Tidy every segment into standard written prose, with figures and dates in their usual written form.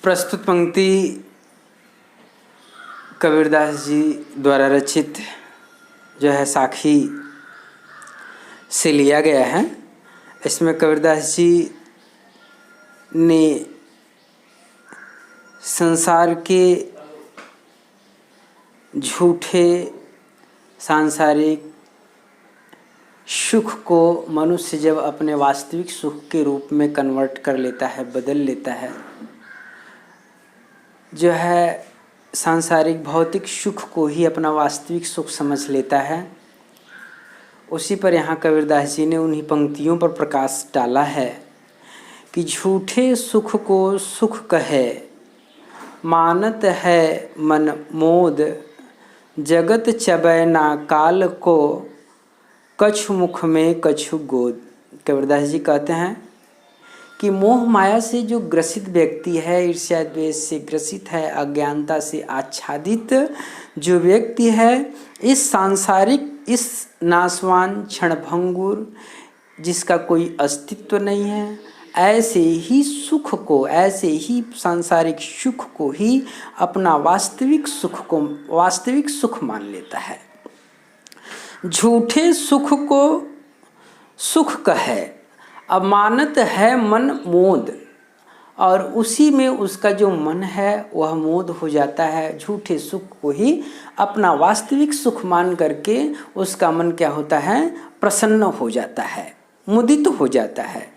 प्रस्तुत पंक्ति कबीरदास जी द्वारा रचित जो है साखी से लिया गया है। इसमें कबीरदास जी ने संसार के झूठे सांसारिक सुख को मनुष्य जब अपने वास्तविक सुख के रूप में कन्वर्ट कर लेता है, बदल लेता है, जो है सांसारिक भौतिक सुख को ही अपना वास्तविक सुख समझ लेता है, उसी पर यहाँ कबीरदास जी ने उन्हीं पंक्तियों पर प्रकाश डाला है कि झूठे सुख को सुख कहे, मानत है मन मोद, जगत चबै ना काल को, कछु मुख में कछु गोद। कबीरदास जी कहते हैं कि मोह माया से जो ग्रसित व्यक्ति है, ईर्ष्या द्वेष से ग्रसित है, अज्ञानता से आच्छादित जो व्यक्ति है, इस सांसारिक इस नाशवान क्षणभंगुर जिसका कोई अस्तित्व नहीं है, ऐसे ही सुख को, ऐसे ही सांसारिक सुख को ही अपना वास्तविक सुख मान लेता है। झूठे सुख को सुख कहे, अब मानत है मन मोद, और उसी में उसका जो मन है वह मोद हो जाता है। झूठे सुख को ही अपना वास्तविक सुख मान करके उसका मन क्या होता है, प्रसन्न हो जाता है, मुदित हो जाता है।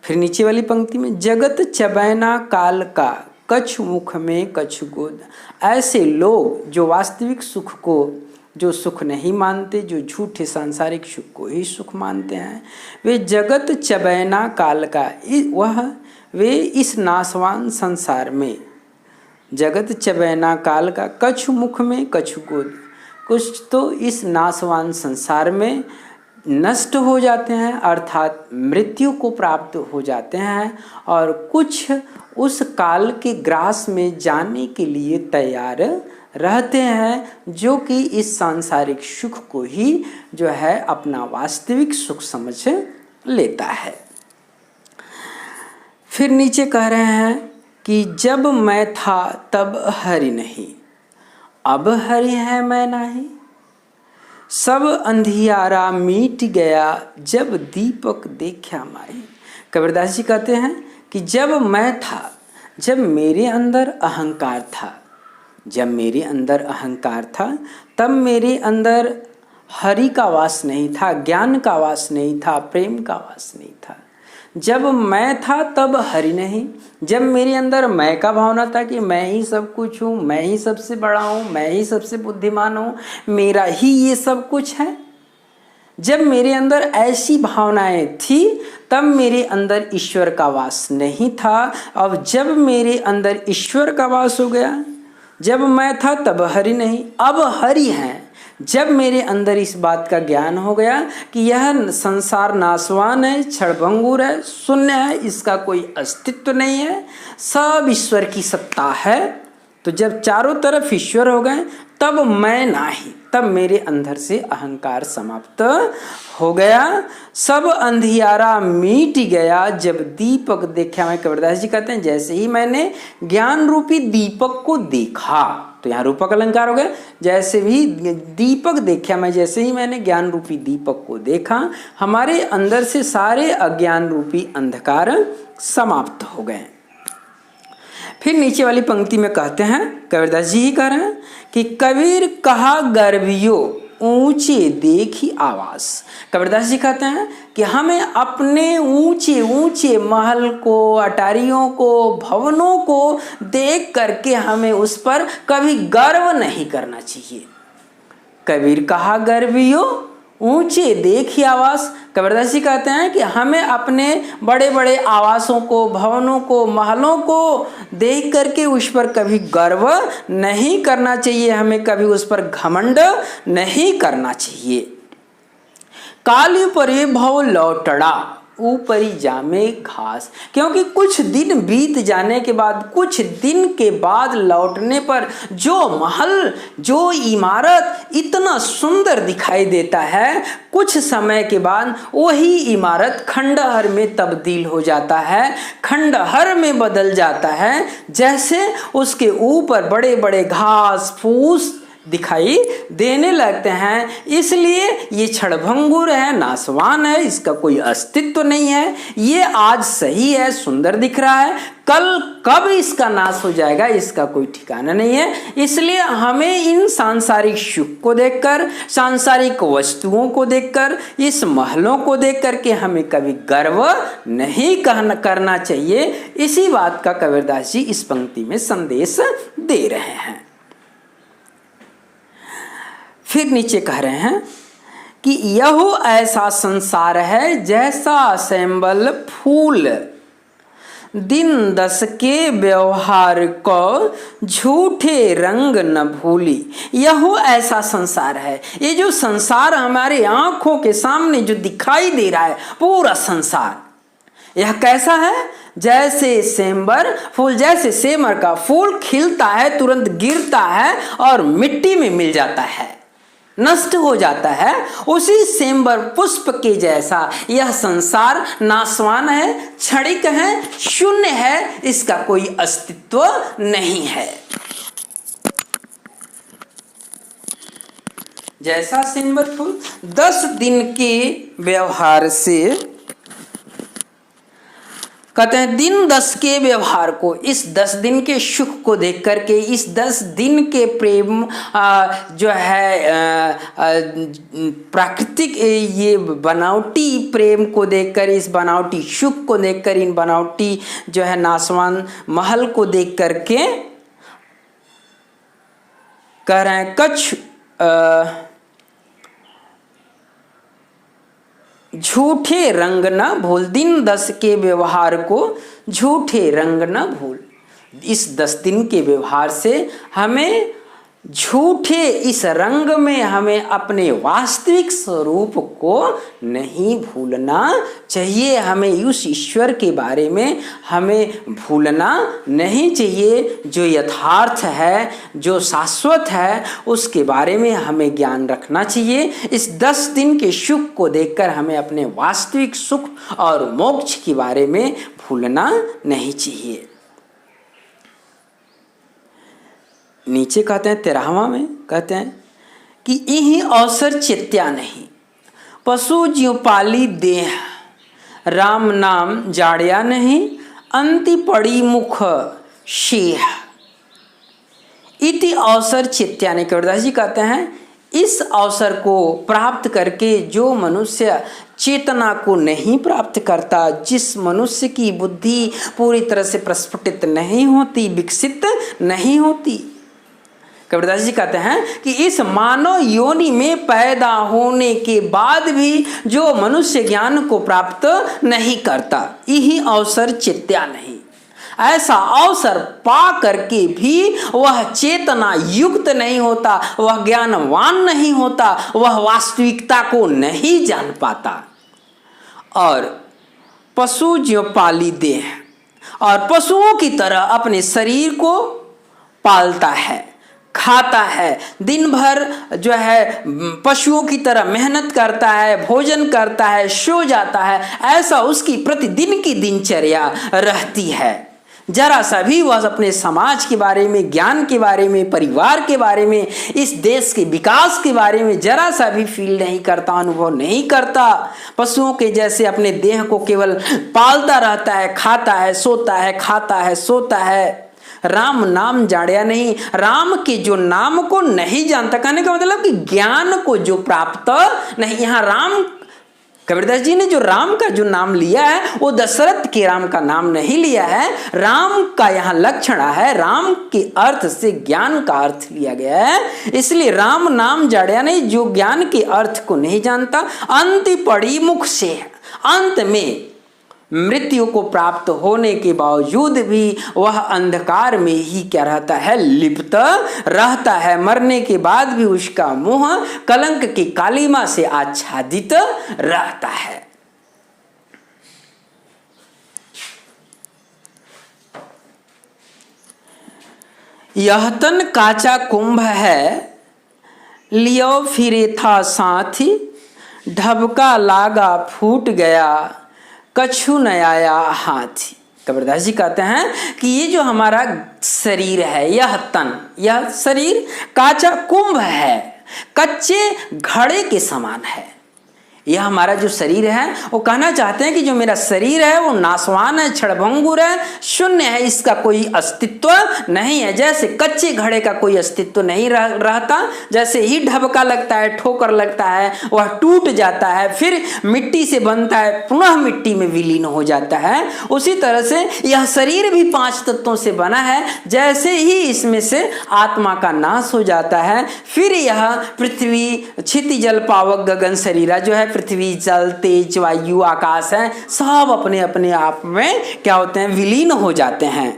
फिर नीचे वाली पंक्ति में जगत चबैना काल का, कछु मुख में कछु गोद। ऐसे लोग जो वास्तविक सुख को जो सुख नहीं मानते, जो झूठे सांसारिक सुख को ही सुख मानते हैं, वे जगत चबैना काल का, वे इस नाशवान संसार में, जगत चबैना काल का, कछु मुख में कछु गोद, कुछ तो इस नाशवान संसार में नष्ट हो जाते हैं अर्थात मृत्यु को प्राप्त हो जाते हैं, और कुछ उस काल के ग्रास में जाने के लिए तैयार रहते हैं, जो कि इस सांसारिक सुख को ही जो है अपना वास्तविक सुख समझ लेता है। फिर नीचे कह रहे हैं कि जब मैं था तब हरि नहीं, अब हरि है मैं नहीं, सब अंधियारा मीट गया जब दीपक देखा माई। कबीरदास जी कहते हैं कि जब मैं था, जब मेरे अंदर अहंकार था, जब मेरे अंदर अहंकार था, तब मेरे अंदर हरि का वास नहीं था, ज्ञान का वास नहीं था, प्रेम का वास नहीं था। जब मैं था तब हरि नहीं, जब मेरे अंदर मैं का भावना था कि मैं ही सब कुछ हूँ, मैं ही सबसे बड़ा हूँ, मैं ही सबसे बुद्धिमान हूँ, मेरा ही ये सब कुछ है, जब मेरे अंदर ऐसी भावनाएं थी तब मेरे अंदर ईश्वर का वास नहीं था। अब जब मेरे अंदर ईश्वर का वास हो गया, जब मैं था तब हरि नहीं, अब हरि हैं। जब मेरे अंदर इस बात का ज्ञान हो गया कि यह संसार नाशवान है, क्षणभंगुर है, शून्य है, इसका कोई अस्तित्व नहीं है, सब ईश्वर की सत्ता है, तो जब चारों तरफ ईश्वर हो गए तब मैं नाही, तब मेरे अंदर से अहंकार समाप्त हो गया, सब अंधियारा मीट गया जब दीपक देखा मैं। कबीरदास जी कहते हैं जैसे ही मैंने ज्ञान रूपी दीपक को देखा, तो यहाँ रूपक अलंकार हो गया, जैसे भी दीपक देखा मैं, जैसे ही मैंने ज्ञान रूपी दीपक को देखा, हमारे अंदर से सारे अज्ञान रूपी अंधकार समाप्त हो गए। फिर नीचे वाली पंक्ति में कहते हैं, कबीरदास जी ही कह रहे हैं कि कबीर कहा गर्वियो ऊंचे देखी आवास। कबीरदास जी कहते हैं कि हमें अपने ऊंचे ऊंचे महल को, अटारियों को, भवनों को देख करके हमें उस पर कभी गर्व नहीं करना चाहिए। कबीर कहा गर्वियो ऊंचे देखी आवास। कबीरदास जी कहते हैं कि हमें अपने बड़े बड़े आवासों को, भवनों को, महलों को देख करके उस पर कभी गर्व नहीं करना चाहिए, हमें कभी उस पर घमंड नहीं करना चाहिए। काली परे भव लौटड़ा, ऊपरी जामे घास। क्योंकि कुछ दिन बीत जाने के बाद, कुछ दिन के बाद लौटने पर जो महल, जो इमारत इतना सुंदर दिखाई देता है, कुछ समय के बाद वही इमारत खंडहर में तब्दील हो जाता है, खंडहर में बदल जाता है, जैसे उसके ऊपर बड़े बड़े घास फूस दिखाई देने लगते हैं। इसलिए ये क्षणभंगुर है, नासवान है, इसका कोई अस्तित्व नहीं है। ये आज सही है, सुंदर दिख रहा है, कल कब इसका नाश हो जाएगा इसका कोई ठिकाना नहीं है। इसलिए हमें इन सांसारिक सुख को देखकर, सांसारिक वस्तुओं को देखकर, इस महलों को देख करके हमें कभी गर्व नहीं करना चाहिए। इसी बात का कबीरदास जी इस पंक्ति में संदेश दे रहे हैं। फिर नीचे कह रहे हैं कि यह ऐसा संसार है जैसा सैंबल फूल, दिन दस के व्यवहार को झूठे रंग न भूली। यह ऐसा संसार है, ये जो संसार हमारे आंखों के सामने जो दिखाई दे रहा है, पूरा संसार यह कैसा है? जैसे सेंबर फूल, जैसे सेमर का फूल खिलता है, तुरंत गिरता है और मिट्टी में मिल जाता है, नष्ट हो जाता है, उसी सेंबर पुष्प के जैसा यह संसार नाशवान है, क्षणिक है, शून्य है, इसका कोई अस्तित्व नहीं है। जैसा सेंबर फूल 10 दिन के व्यवहार से, कहते हैं दिन 10 के व्यवहार को, इस 10 दिन के सुख को देख करके, इस 10 दिन के प्रेम जो है प्राकृतिक ये बनावटी प्रेम को देखकर, इस बनावटी सुख को देखकर, इन बनावटी जो है नासवान महल को देख करके कह रहे हैं कछ झूठे रंग न भूल। दिन 10 के व्यवहार को झूठे रंग न भूल। इस 10 दिन के व्यवहार से हमें झूठे इस रंग में हमें अपने वास्तविक स्वरूप को नहीं भूलना चाहिए। हमें उस ईश्वर के बारे में हमें भूलना नहीं चाहिए, जो यथार्थ है, जो शाश्वत है, उसके बारे में हमें ज्ञान रखना चाहिए। इस 10 दिन के सुख को देखकर हमें अपने वास्तविक सुख और मोक्ष के बारे में भूलना नहीं चाहिए। नीचे कहते हैं 13वां में कहते हैं कि यही अवसर चेत्या नहीं, पशु ज्यों पाली देह, राम नाम जाड़िया नहीं, अंति पड़ी मुख शेह। इति अवसर चेत्या नहीं। कबीरदास जी कहते हैं इस अवसर को प्राप्त करके जो मनुष्य चेतना को नहीं प्राप्त करता, जिस मनुष्य की बुद्धि पूरी तरह से प्रस्फुटित नहीं होती, विकसित नहीं होती, कबीरदास जी कहते हैं कि इस मानव योनि में पैदा होने के बाद भी जो मनुष्य ज्ञान को प्राप्त नहीं करता, यही अवसर चेत्या नहीं। ऐसा अवसर पा करके भी वह चेतना युक्त नहीं होता, वह ज्ञानवान नहीं होता, वह वास्तविकता को नहीं जान पाता। और पशु ज्यों पाली देह, और पशुओं की तरह अपने शरीर को पालता है, खाता है, दिन भर जो है पशुओं की तरह मेहनत करता है, भोजन करता है, सो जाता है, ऐसा उसकी प्रतिदिन की दिनचर्या रहती है। जरा सा भी वह अपने समाज के बारे में, ज्ञान के बारे में, परिवार के बारे में, इस देश के विकास के बारे में जरा सा भी फील नहीं करता, अनुभव नहीं करता। पशुओं के जैसे अपने देह को केवल पालता रहता है, खाता है, सोता है, खाता है, सोता है। राम नाम जाड़िया नहीं, राम के जो नाम को नहीं जानता, कहने का मतलब कि ज्ञान को जो प्राप्त नहीं। यहाँ राम, कबीरदास जी ने जो राम का जो नाम लिया है वो दशरथ के राम का नाम नहीं लिया है। राम का यहाँ लक्षण है, राम के अर्थ से ज्ञान का अर्थ लिया गया है। इसलिए राम नाम जाड़िया नहीं, जो ज्ञान के अर्थ को नहीं जानता। अंत पड़ी मुख से, अंत में मृत्यु को प्राप्त होने के बावजूद भी वह अंधकार में ही क्या रहता है, लिप्त रहता है। मरने के बाद भी उसका मुंह कलंक की कालिमा से आच्छादित रहता है। यह तन काचा कुंभ है, लियो फिरे था साथी, ढबका लागा फूट गया, कछु न आया हाथी। कबीरदास जी कहते हैं कि ये जो हमारा शरीर है, यह तन, यह शरीर काचा कुंभ है, कच्चे घड़े के समान है। यह हमारा जो शरीर है, वो कहना चाहते हैं कि जो मेरा शरीर है वो नाशवान है, क्षणभंगुर है, शून्य है, इसका कोई अस्तित्व नहीं है। जैसे कच्चे घड़े का कोई अस्तित्व नहीं रहता, जैसे ही ढबका लगता है, ठोकर लगता है, वह टूट जाता है, फिर मिट्टी से बनता है, पुनः मिट्टी में विलीन हो जाता है, उसी तरह से यह शरीर भी 5 तत्वों से बना है। जैसे ही इसमें से आत्मा का नाश हो जाता है, फिर यह पृथ्वी, क्षिति, जल, पावक, गगन शरीरा जो है, पृथ्वी, जल, तेज, वायु, आकाश है, सब अपने अपने आप में क्या होते हैं, विलीन हो जाते हैं।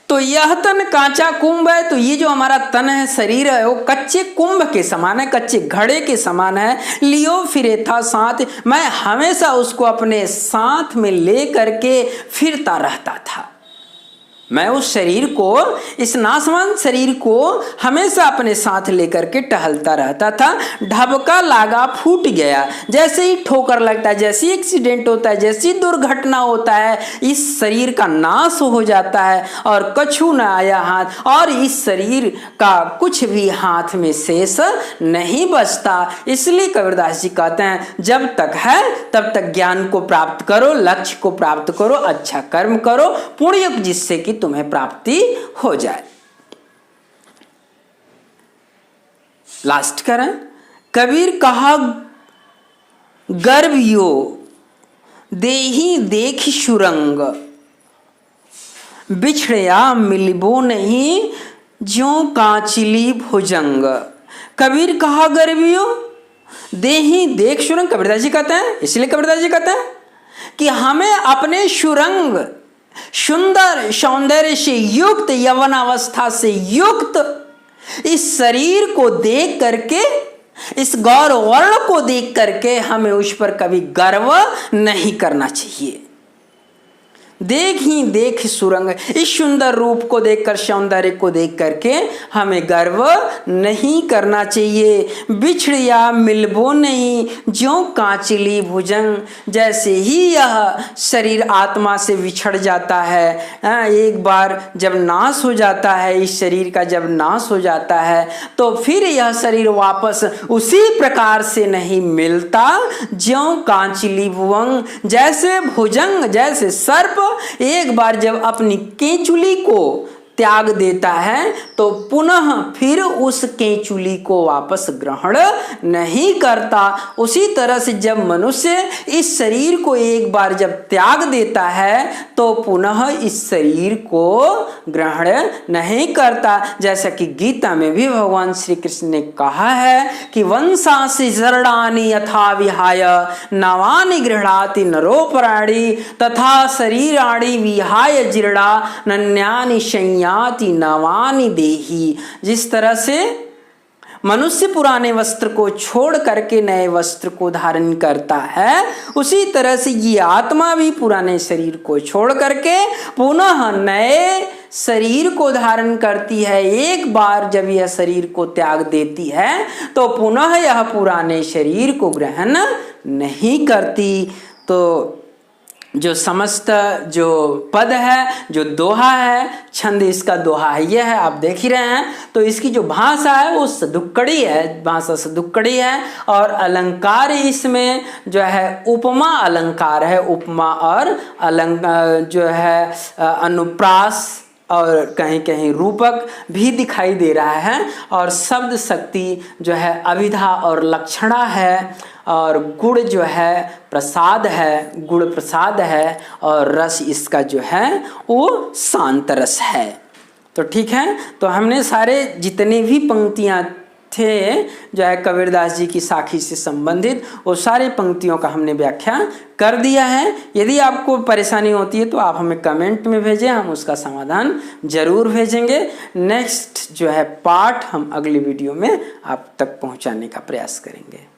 तो यह तन कांचा कुंभ है, तो ये जो हमारा तन है, शरीर है, वो कच्चे कुंभ के समान है, कच्चे घड़े के समान है। लियो फिरे था साथ, मैं हमेशा उसको अपने साथ में ले करके फिरता रहता था। मैं उस शरीर को, इस नाशवान शरीर को हमेशा अपने साथ लेकर के टहलता रहता था। ढबका लागा फूट गया, जैसे ही ठोकर लगता है, जैसे ही एक्सीडेंट होता है, जैसी दुर्घटना होता है, इस शरीर का नाश हो जाता है और कछु न आया हाथ, और इस शरीर का कुछ भी हाथ में शेष नहीं बचता। इसलिए कबीरदास जी कहते हैं, जब तक है तब तक ज्ञान को प्राप्त करो, लक्ष्य को प्राप्त करो, अच्छा कर्म करो, पुण्य, जिससे कि तुम्हें प्राप्ति हो जाए। लास्ट करें। कबीर कहा गर्भियो देही देख सुरंग, बिछड़या मिलबो नहीं ज्यों कांचिली भुजंग। कबीर कहा गर्भियो देही देख सुरंग। कबीरदास जी कहते हैं, इसलिए कबीरदास जी कहते हैं कि हमें अपने सुरंग, सुंदर सौंदर्य से युक्त, यौवन अवस्था से युक्त इस शरीर को देख करके, इस गौर वर्ण को देख करके हमें उस पर कभी गर्व नहीं करना चाहिए। देख ही देख सुरंग, इस सुंदर रूप को देखकर, सौंदर्य को देख करके हमें गर्व नहीं करना चाहिए। बिछड़िया मिलबो नहीं ज्यों कांचिली भुजंग, जैसे ही यह शरीर आत्मा से बिछड़ जाता है, एक बार जब नाश हो जाता है, इस शरीर का जब नाश हो जाता है, तो फिर यह शरीर वापस उसी प्रकार से नहीं मिलता ज्यों कांचिली भुवंग, जैसे भुजंग, जैसे सर्प एक बार जब अपनी केंचुली को त्याग देता है तो पुनः फिर उस केंचुली को वापस ग्रहण नहीं करता। उसी तरह से जब मनुष्य इस शरीर को एक बार जब त्याग देता है तो पुनः इस शरीर को ग्रहण नहीं करता। जैसा कि गीता में भी भगवान श्री कृष्ण ने कहा है कि वंशांसि शरणानि यथा विहाय नवानि गृह्णाति नरोपराणि तथा शरीराणि विहाय जीर्णा नन्यानि संयाति नवानि देहि। जिस तरह से मनुष्य पुराने वस्त्र को छोड़ करके नए वस्त्र को धारण करता है, उसी तरह से ये आत्मा भी पुराने शरीर को छोड़ करके पुनः नए शरीर को धारण करती है। एक बार जब यह शरीर को त्याग देती है तो पुनः यह पुराने शरीर को ग्रहण नहीं करती। तो जो समस्त जो पद है, जो दोहा है, छंद इसका दोहा है, यह है, आप देख ही रहे हैं। तो इसकी जो भाषा है वो सदुक्कड़ी है, भाषा सदुक्कड़ी है, और अलंकार इसमें जो है उपमा अलंकार है। उपमा और अलंकार जो है अनुप्रास और कहीं कहीं रूपक भी दिखाई दे रहा है, और शब्द शक्ति जो है अभिधा और लक्षणा है, और गुण जो है प्रसाद है, गुण प्रसाद है, और रस इसका जो है वो शांत रस है। तो ठीक है, तो हमने सारे जितने भी पंक्तियाँ थे जो है कबीरदास जी की साखी से संबंधित, वो सारे पंक्तियों का हमने व्याख्या कर दिया है। यदि आपको परेशानी होती है तो आप हमें कमेंट में भेजें, हम उसका समाधान जरूर भेजेंगे। नेक्स्ट जो है पाठ हम अगली वीडियो में आप तक पहुंचाने का प्रयास करेंगे।